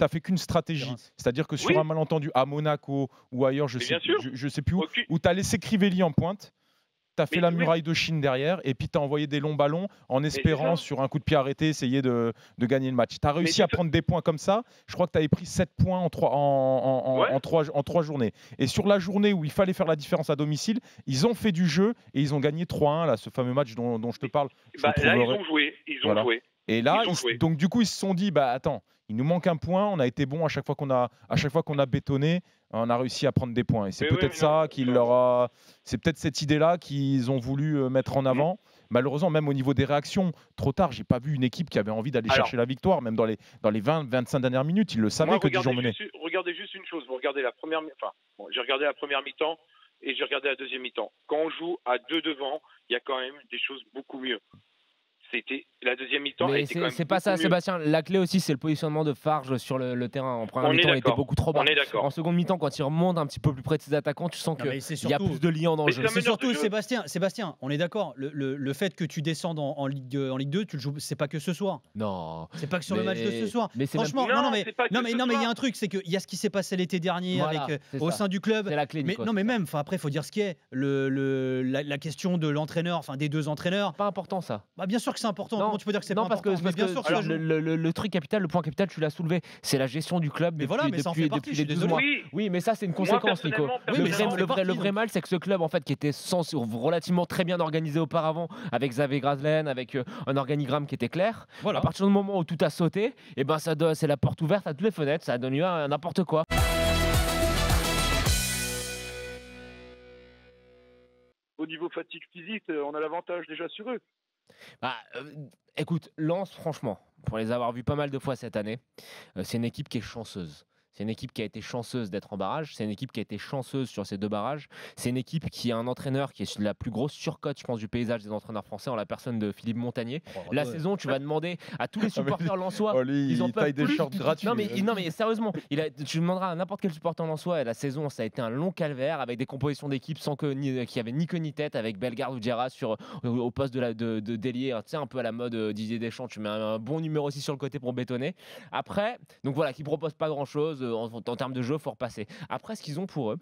n'as fait qu'une stratégie. C'est-à-dire que sur un malentendu à Monaco ou ailleurs, je sais plus où, où tu as laissé Crivelli en pointe. Tu as fait la muraille de Chine derrière et puis tu as envoyé des longs ballons en espérant, sur un coup de pied arrêté, essayer de gagner le match. Tu as réussi à prendre des points comme ça. Je crois que tu avais pris 7 points en 3 journées. Et sur la journée où il fallait faire la différence à domicile, ils ont fait du jeu et ils ont gagné 3-1, là, ce fameux match dont je te parle. Là, ils ont joué. Et là, donc du coup, ils se sont dit, bah attends, il nous manque un point. On a été bon à chaque fois qu'on a bétonné, on a réussi à prendre des points. Et c'est peut-être c'est peut-être cette idée-là qu'ils ont voulu mettre en avant. Malheureusement, même au niveau des réactions, trop tard, j'ai pas vu une équipe qui avait envie d'aller chercher la victoire, même dans les 20-25 dernières minutes. Ils le savaient que Dijon menait. Regardez juste une chose. Vous regardez la première, j'ai regardé la première mi-temps et j'ai regardé la deuxième mi-temps. Quand on joue à 2 devant, il y a quand même des choses beaucoup mieux. C'était la deuxième mi-temps. Mais c'est pas ça, Sébastien. La clé aussi, c'est le positionnement de Farge sur le terrain. En première mi-temps, il était beaucoup trop bas. En seconde mi-temps, quand il remonte un petit peu plus près de ses attaquants, tu sens qu'il y a plus de liens dans le jeu. C'est surtout, Sébastien, on est d'accord. Le fait que tu descendes en Ligue 2, tu le joues. C'est pas que ce soir. Non. C'est pas que sur le match de ce soir. Mais franchement, mais il y a un truc, c'est qu'il y a ce qui s'est passé l'été dernier au sein du club. C'est la clé. Mais même, après, il faut dire ce qui est. La question de l'entraîneur, des deux entraîneurs. Pas important ça. Bien sûr que c'est important. Comment tu peux dire que c'est pas important? Parce que le truc capital, le point capital, tu l'as souvelé, c'est la gestion du club depuis les 12 mois. Oui, mais ça, c'est une conséquence, Nico. Le vrai mal, c'est que ce club, en fait, qui était relativement très bien organisé auparavant, avec Xavier Grazlen, avec un organigramme qui était clair, à partir du moment où tout a sauté, et ben c'est la porte ouverte à toutes les fenêtres, ça donne lieu à n'importe quoi. Au niveau fatigue physique, on a l'avantage déjà sur eux. Écoute, Lens, franchement, pour les avoir vus pas mal de fois cette année, c'est une équipe qui est chanceuse. C'est une équipe qui a été chanceuse d'être en barrage. C'est une équipe qui a été chanceuse sur ces 2 barrages. C'est une équipe qui a un entraîneur qui est la plus grosse surcote, je pense, du paysage des entraîneurs français, en la personne de Philippe Montagnier. La saison, tu vas demander à tous les supporters lensois. Ils ont taille des shorts gratuits. Non, mais sérieusement, tu demanderas à n'importe quel supporter lensois. La saison, ça a été un long calvaire avec des compositions d'équipe qui avaient ni queue ni tête, avec Bellegarde ou Diarra au poste de délier. Tu sais, un peu à la mode Didier Deschamps. Tu mets un bon numéro aussi sur le côté pour bétonner. Après, donc voilà, qui propose pas grand-chose. En termes de jeu, il faut repasser. Après, ce qu'ils ont pour eux,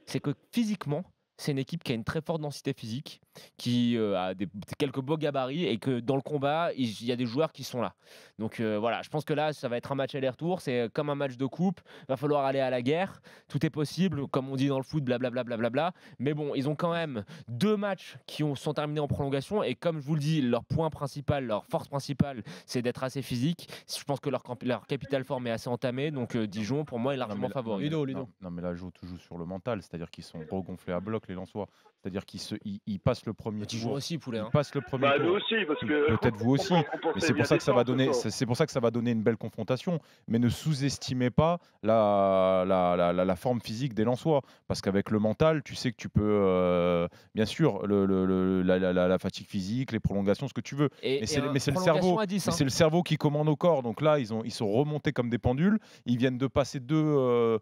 c'est que physiquement, c'est une équipe qui a une très forte densité physique, qui a quelques beaux gabarits et que dans le combat, il y a des joueurs qui sont là. Donc voilà, je pense que là, ça va être un match aller-retour. C'est comme un match de coupe. Il va falloir aller à la guerre. Tout est possible, comme on dit dans le foot, blablabla. Mais bon, ils ont quand même 2 matchs qui sont terminés en prolongation. Et comme je vous le dis, leur point principal, leur force principale, c'est d'être assez physique. Je pense que leur capital forme est assez entamé. Donc Dijon, pour moi, est largement favori. Ludo. Non, mais là, tu joues sur le mental. C'est-à-dire qu'ils sont regonflés à bloc, les Lensois. C'est-à-dire qu'ils passent le premier tour. Tu joues aussi, Poulet. Ils passent le premier tour. Nous aussi, parce que peut-être vous aussi. Mais c'est pour ça que ça va donner. C'est pour ça que ça va donner une belle confrontation. Mais ne sous-estimez pas la forme physique des Lensois, parce qu'avec le mental, tu sais que tu peux, bien sûr, la fatigue physique, les prolongations, ce que tu veux. Mais c'est le cerveau. C'est le cerveau qui commande au corps. Donc là, ils sont remontés comme des pendules. Ils viennent de passer 2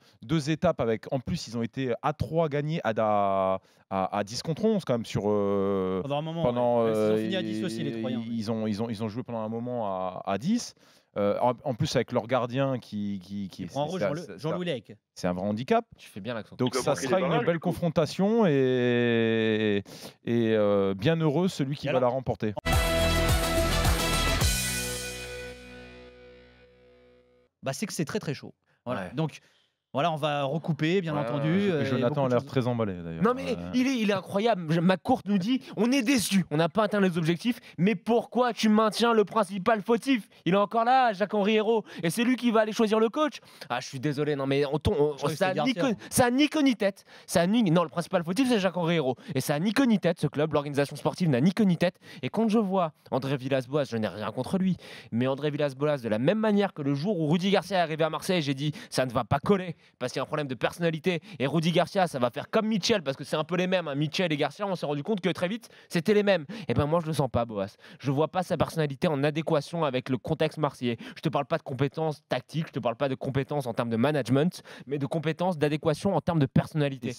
étapes avec. En plus, ils ont été à 3 gagnés à 10 contre 11 quand même sur pendant un moment. Ils ont fini à 10 aussi, les Troyens. Ils ont joué pendant un moment à 10. En plus avec leur gardien qui prend en rouge, Jean-Louis Lec. C'est un vrai handicap. Tu fais bien l'accent. Donc ça sera une belle confrontation et bien heureux celui qui va la remporter. C'est que c'est très très chaud. Voilà. Donc voilà, on va recouper, bien entendu. Et Jonathan a l'air très emballé d'ailleurs. Non mais il est incroyable. McCourt nous dit, on est déçus, on n'a pas atteint les objectifs, mais pourquoi tu maintiens le principal fautif? Il est encore là, Jacques-Henri Hérault, et c'est lui qui va aller choisir le coach. Je suis désolé, non mais ça a ni queue ni tête. Non, le principal fautif c'est Jacques-Henri Hérault, et ça a ni queue ni tête, ce club, l'organisation sportive n'a ni queue ni tête. Et quand je vois André Villas-Boas, je n'ai rien contre lui, mais André Villas-Boas, de la même manière que le jour où Rudy Garcia est arrivé à Marseille, j'ai dit, ça ne va pas coller. Parce qu'il y a un problème de personnalité. Et Rudy Garcia, ça va faire comme Mitchell, parce que c'est un peu les mêmes. Mitchell et Garcia, on s'est rendu compte que très vite, c'était les mêmes. Et ben moi, je le sens pas, Boas. Je vois pas sa personnalité en adéquation avec le contexte marseillais. Je te parle pas de compétences tactiques, je te parle pas de compétences en termes de management, mais de compétences d'adéquation en termes de personnalité.